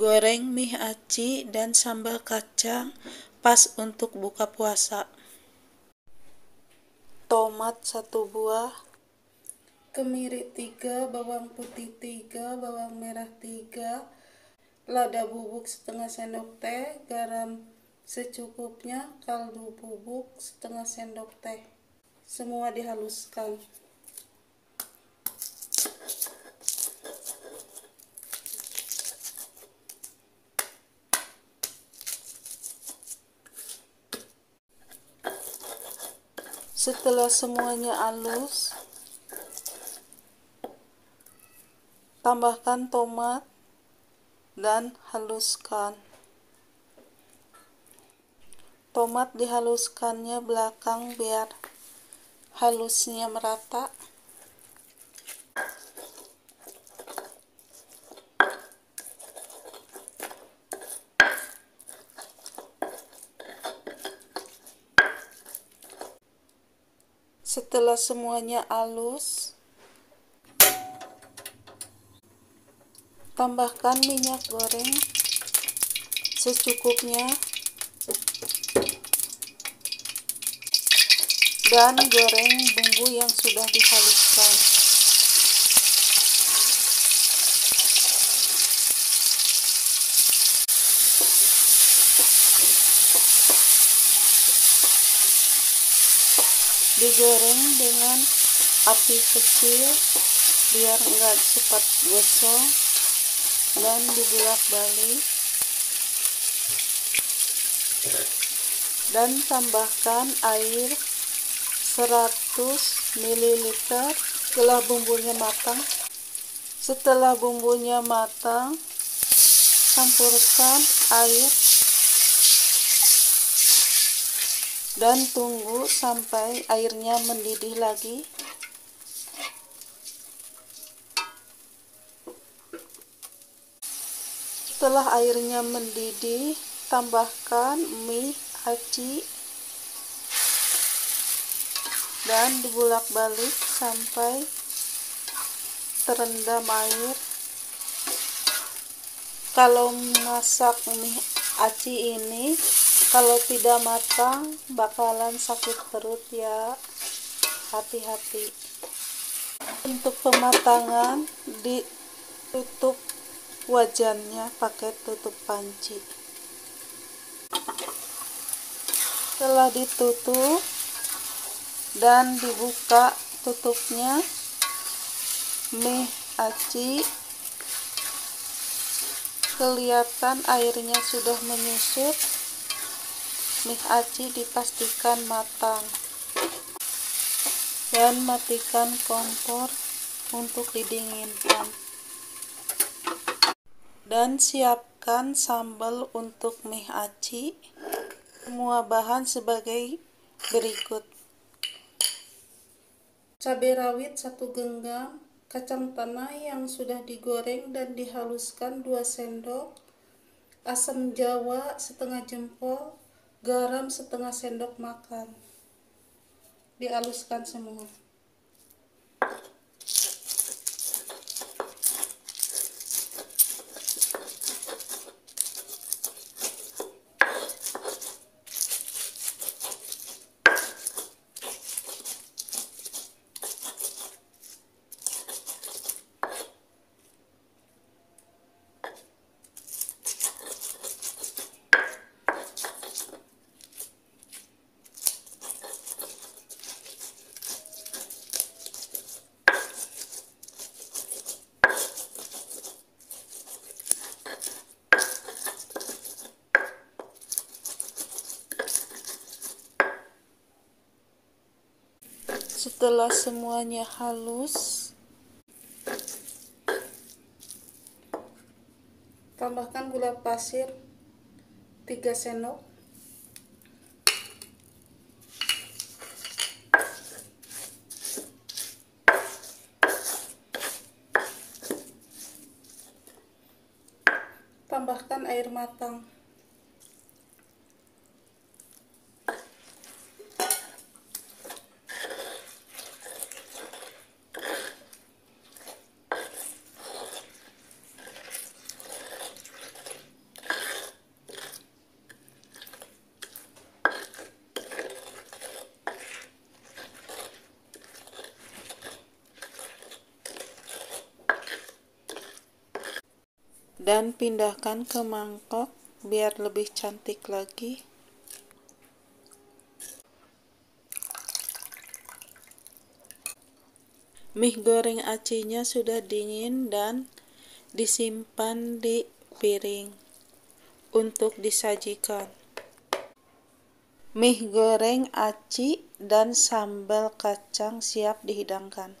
Goreng mie aci dan sambal kacang pas untuk buka puasa. Tomat 1 buah, kemiri 3, bawang putih 3, bawang merah 3, lada bubuk setengah sendok teh, garam secukupnya, kaldu bubuk setengah sendok teh. Semua dihaluskan. Setelah semuanya halus, tambahkan tomat dan haluskan. Tomat dihaluskannya belakang biar halusnya merata. Setelah semuanya halus, tambahkan minyak goreng secukupnya dan goreng bumbu yang sudah dihaluskan. Digoreng dengan api kecil biar enggak cepat gosong dan dibulak-balik, dan tambahkan air 100 ml setelah bumbunya matang. Setelah bumbunya matang, campurkan air dan tunggu sampai airnya mendidih lagi. Setelah airnya mendidih, tambahkan mie aci dan dibulak-balik sampai terendam air. Kalau masak mie aci ini, kalau tidak matang bakalan sakit perut ya, hati-hati. Untuk pematangan, ditutup wajannya pakai tutup panci. Setelah ditutup dan dibuka tutupnya, mie aci kelihatan airnya sudah menyusut. Mie aci dipastikan matang dan matikan kompor untuk didinginkan, dan siapkan sambal untuk mie aci. Semua bahan sebagai berikut: cabai rawit 1 genggam, kacang tanah yang sudah digoreng dan dihaluskan 2 sendok, asam jawa setengah jempol, garam setengah sendok makan. Dihaluskan semua. Setelah semuanya halus, tambahkan gula pasir 3 sendok, tambahkan air matang. dan pindahkan ke mangkok biar lebih cantik lagi. Mie goreng acinya sudah dingin dan disimpan di piring untuk disajikan. Mie goreng aci dan sambal kacang siap dihidangkan.